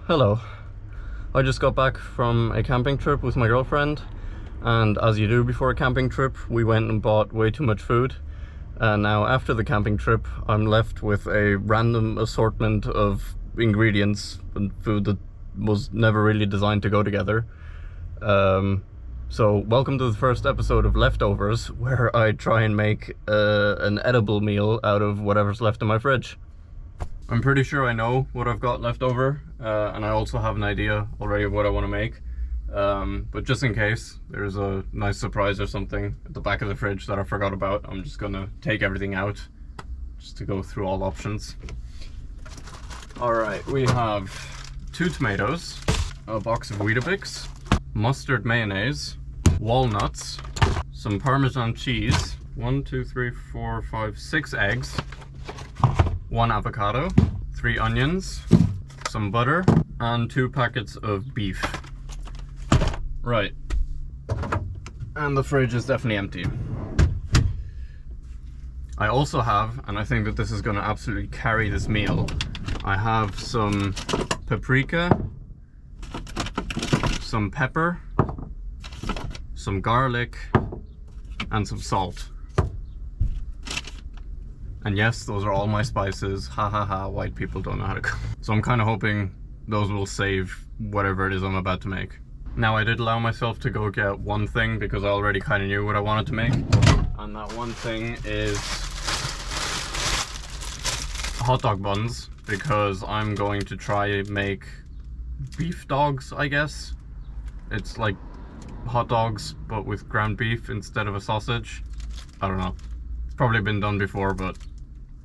Hello. I just got back from a camping trip with my girlfriend, and as you do before a camping trip, we went and bought way too much food. And now after the camping trip, I'm left with a random assortment of ingredients and food that was never really designed to go together. So welcome to the first episode of Leftovers, where I try and make an edible meal out of whatever's left in my fridge. I'm pretty sure I know what I've got left over, and I also have an idea already of what I want to make. But just in case there's a nice surprise or something at the back of the fridge that I forgot about, I'm just gonna take everything out just to go through all options. Alright, we have 2 tomatoes, a box of Weetabix, mustard mayonnaise, walnuts, some Parmesan cheese, 6 eggs, 1 avocado, 3 onions, some butter, and 2 packets of beef. Right. And the fridge is definitely empty. I also have, and I think that this is going to absolutely carry this meal, I have some paprika, some pepper, some garlic, and some salt. And yes, those are all my spices. Ha ha ha, white people don't know how to cook. So I'm kind of hoping those will save whatever it is I'm about to make. Now, I did allow myself to go get one thing because I already kind of knew what I wanted to make. And that one thing is hot dog buns, because I'm going to try and make beef dogs, I guess. It's like hot dogs, but with ground beef instead of a sausage. I don't know. It's probably been done before, but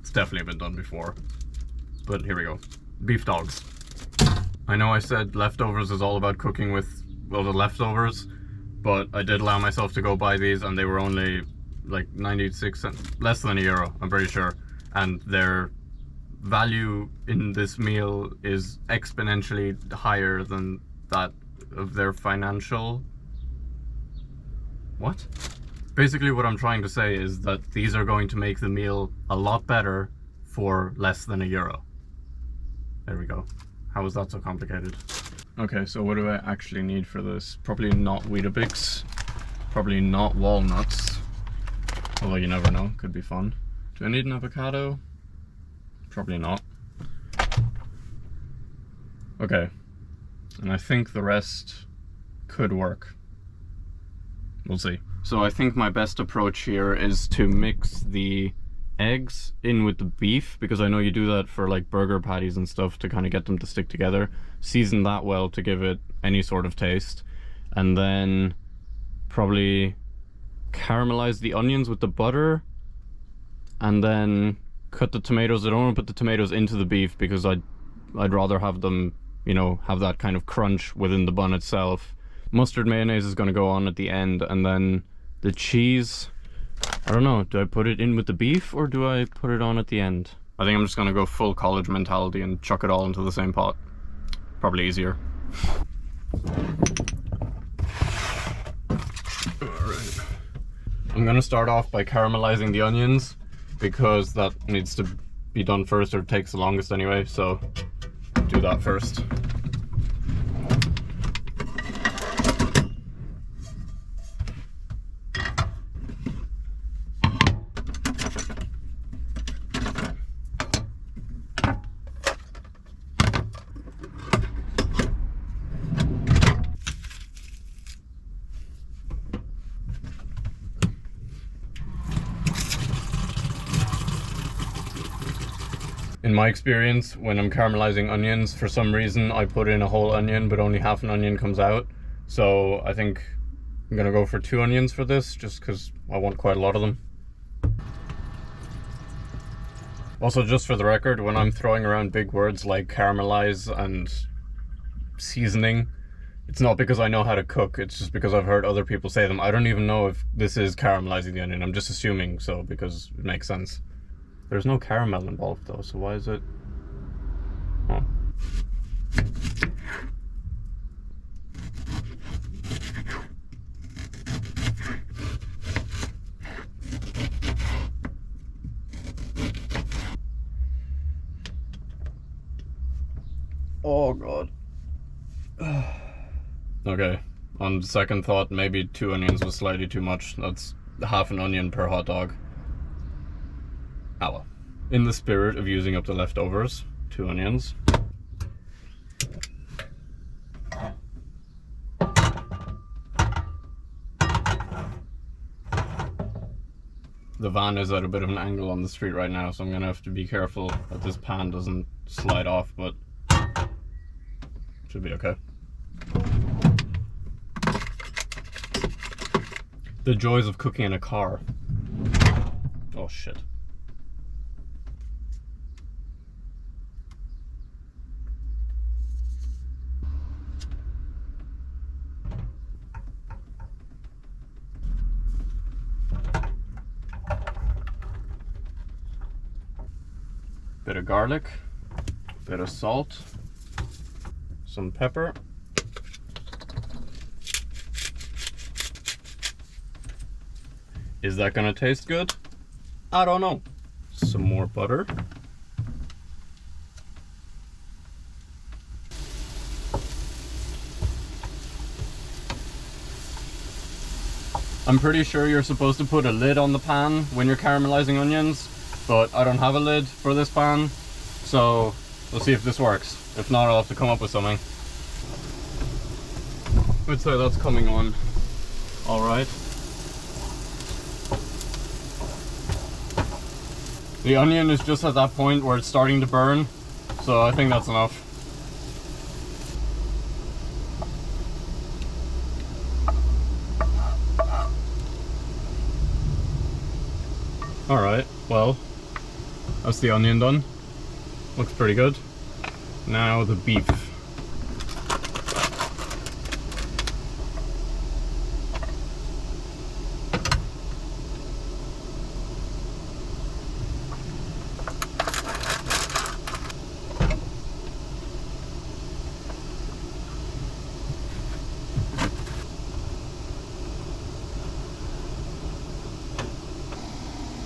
it's definitely been done before. But here we go. Beef dogs. I know I said leftovers is all about cooking with, well, the leftovers, but I did allow myself to go buy these, and they were only like 96 cents, less than €1, I'm pretty sure. And their value in this meal is exponentially higher than that of their financial... What? Basically what I'm trying to say is that these are going to make the meal a lot better for less than €1. There we go. How is that so complicated? Okay, so what do I actually need for this? Probably not Weetabix. Probably not walnuts. Although you never know, could be fun. Do I need an avocado? Probably not. Okay. And I think the rest could work. We'll see. So I think my best approach here is to mix the eggs in with the beef, because I know you do that for like burger patties and stuff to kind of get them to stick together. Season that well to give it any sort of taste. And then probably caramelize the onions with the butter. And then cut the tomatoes. I don't want to put the tomatoes into the beef because I'd rather have them, you know, have that kind of crunch within the bun itself. Mustard mayonnaise is going to go on at the end, and then the cheese, I don't know, do I put it in with the beef or do I put it on at the end? I think I'm just going to go full college mentality and chuck it all into the same pot. Probably easier. Alright. I'm going to start off by caramelizing the onions, because that needs to be done first, or it takes the longest anyway, so do that first. In my experience, when I'm caramelizing onions, for some reason I put in a whole onion, but only half an onion comes out. So I think I'm gonna go for 2 onions for this, just because I want quite a lot of them. Also, just for the record, when I'm throwing around big words like caramelize and seasoning, it's not because I know how to cook, it's just because I've heard other people say them. I don't even know if this is caramelizing the onion, I'm just assuming so because it makes sense. There's no caramel involved though, so why is it... Oh. Oh god. Okay, on second thought, maybe 2 onions was slightly too much. That's half an onion per hot dog. Ah well. In the spirit of using up the leftovers, 2 onions. The van is at a bit of an angle on the street right now, so I'm gonna have to be careful that this pan doesn't slide off, but should be okay. The joys of cooking in a car. Oh shit. Bit of garlic, bit of salt, some pepper. Is that gonna taste good? I don't know. Some more butter. I'm pretty sure you're supposed to put a lid on the pan when you're caramelizing onions, but I don't have a lid for this pan, so we'll see if this works. If not, I'll have to come up with something. I'd say that's coming on all right. The onion is just at that point where it's starting to burn, so I think that's enough. Alright, well, that's the onion done. Looks pretty good. Now the beef.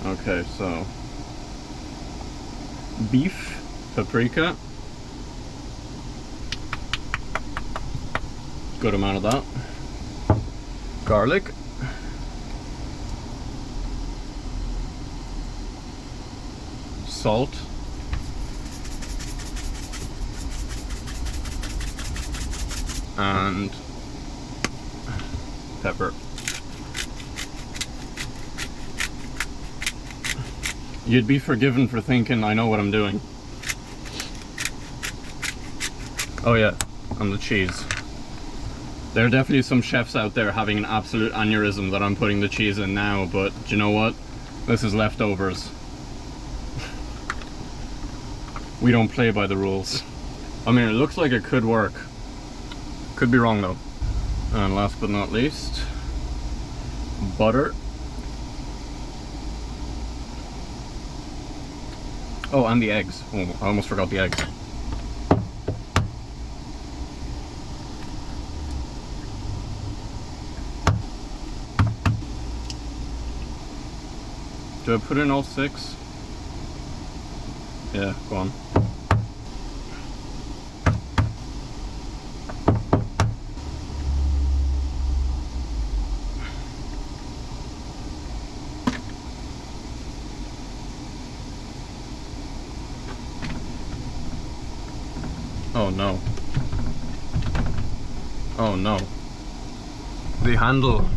Okay, so beef, paprika, good amount of that, garlic, salt, and pepper. You'd be forgiven for thinking I know what I'm doing. Oh yeah, and the cheese. There are definitely some chefs out there having an absolute aneurysm that I'm putting the cheese in now, but do you know what? This is leftovers. We don't play by the rules. I mean, it looks like it could work. Could be wrong though. And last but not least, butter. Oh, and the eggs. Oh, I almost forgot the eggs. Do I put in all 6? Yeah, go on. Oh no. Oh no. The handle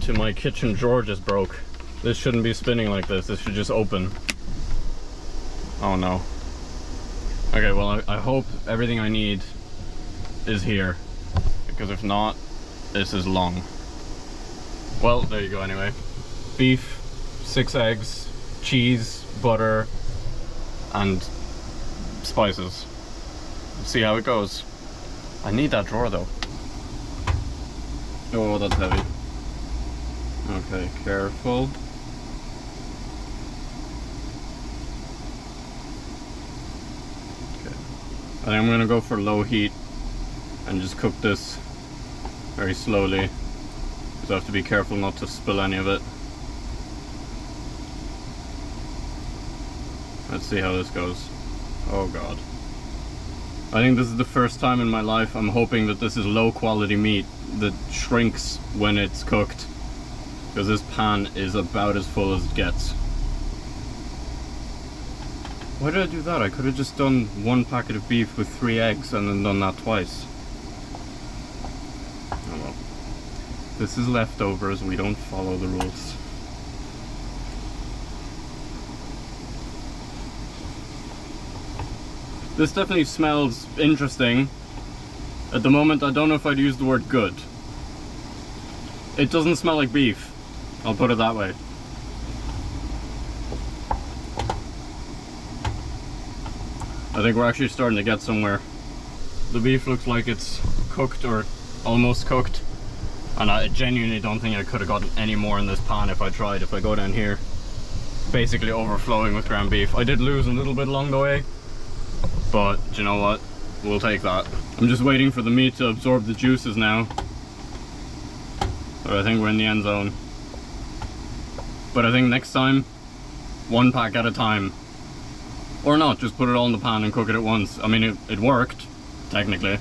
to my kitchen drawer just broke. This shouldn't be spinning like this. This should just open. Oh no. Okay, well I hope everything I need is here, because if not, this is long. Well, there you go anyway. Beef, 6 eggs, cheese, butter, and spices. See how it goes. I need that drawer though. Oh, that's heavy. Okay, careful. Okay. I think I'm gonna go for low heat and just cook this very slowly, because I have to be careful not to spill any of it. Let's see how this goes. Oh god. I think this is the first time in my life I'm hoping that this is low quality meat that shrinks when it's cooked, because this pan is about as full as it gets. Why did I do that? I could have just done 1 packet of beef with 3 eggs and then done that twice. Oh well. This is leftovers, we don't follow the rules. This definitely smells interesting. At the moment, I don't know if I'd use the word good. It doesn't smell like beef, I'll put it that way. I think we're actually starting to get somewhere. The beef looks like it's cooked or almost cooked. And I genuinely don't think I could have gotten any more in this pan if I tried. If I go down here, basically overflowing with ground beef. I did lose a little bit along the way, but do you know what? We'll take that. I'm just waiting for the meat to absorb the juices now. But I think we're in the end zone. But I think next time, 1 pack at a time. Or not, just put it all in the pan and cook it at once. I mean, it worked, technically.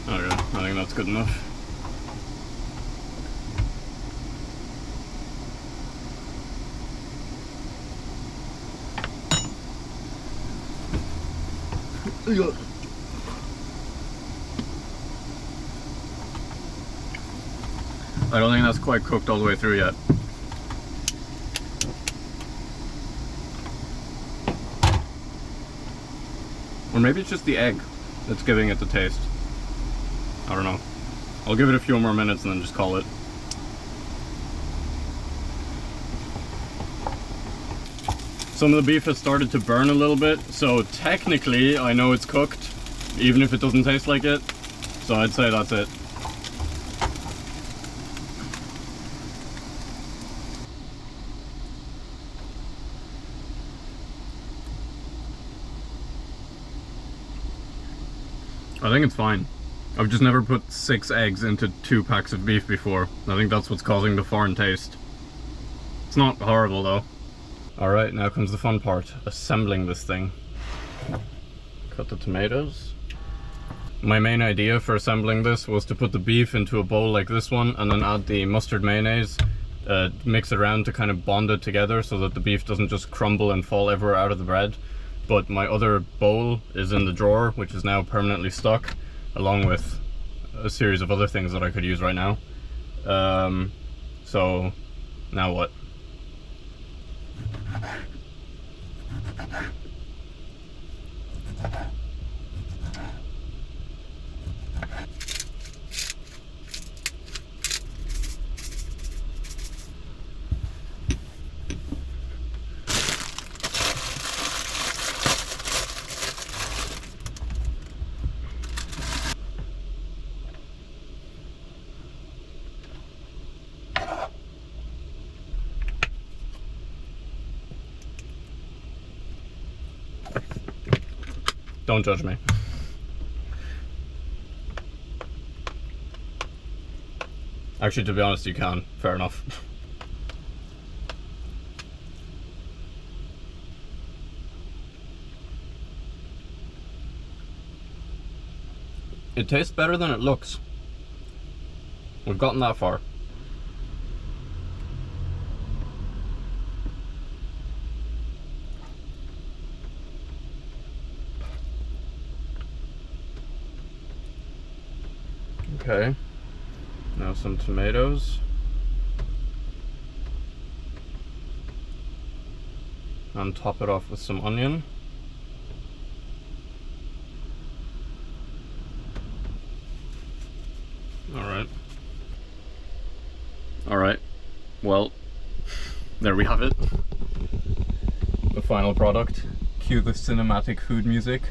Okay, I think that's good enough. I don't think that's quite cooked all the way through yet. Or maybe it's just the egg that's giving it the taste. I don't know. I'll give it a few more minutes and then just call it. Some of the beef has started to burn a little bit, so technically I know it's cooked, even if it doesn't taste like it. So I'd say that's it. I think it's fine. I've just never put 6 eggs into 2 packs of beef before. I think that's what's causing the foreign taste. It's not horrible though. Alright, now comes the fun part, assembling this thing. Cut the tomatoes. My main idea for assembling this was to put the beef into a bowl like this one and then add the mustard mayonnaise, mix it around to kind of bond it together so that the beef doesn't just crumble and fall everywhere out of the bread. But my other bowl is in the drawer, which is now permanently stuck, along with a series of other things that I could use right now. So now what? Don't judge me. Actually, to be honest, you can. Fair enough. It tastes better than it looks. We've gotten that far. Okay, now some tomatoes. And top it off with some onion. Alright, well, there we have it. The final product. Cue the cinematic food music.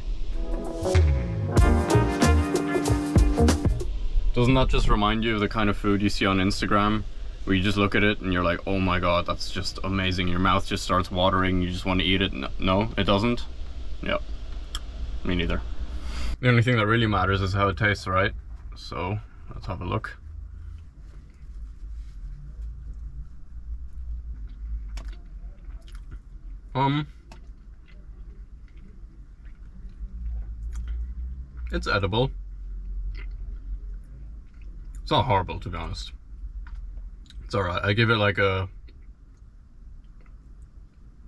Doesn't that just remind you of the kind of food you see on Instagram, where you just look at it and you're like, oh my god, that's just amazing. Your mouth just starts watering, you just want to eat it. No, it doesn't? Yep, me neither. The only thing that really matters is how it tastes, right? So, let's have a look. It's edible. It's not horrible, to be honest. It's alright. I give it like a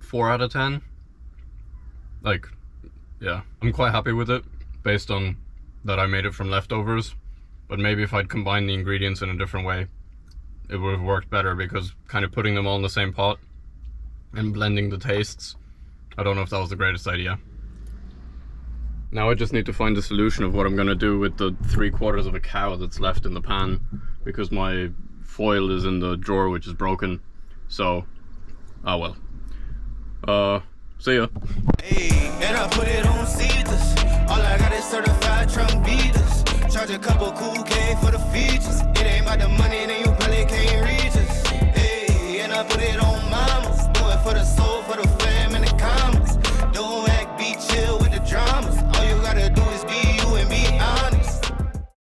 4 out of 10. Like, yeah, I'm quite happy with it, based on that I made it from leftovers. But maybe if I'd combined the ingredients in a different way, it would have worked better, because kind of putting them all in the same pot and blending the tastes, I don't know if that was the greatest idea. Now I just need to find a solution of what I'm gonna do with the 3/4 of a cow that's left in the pan, because my foil is in the drawer, which is broken. So, oh well. See ya. Hey, and I put it on Caesars. All I got is certified Trump beaters. Charge a couple cool K for the features. It ain't about the money, then you probably can't reach us. Hey, and I put it on my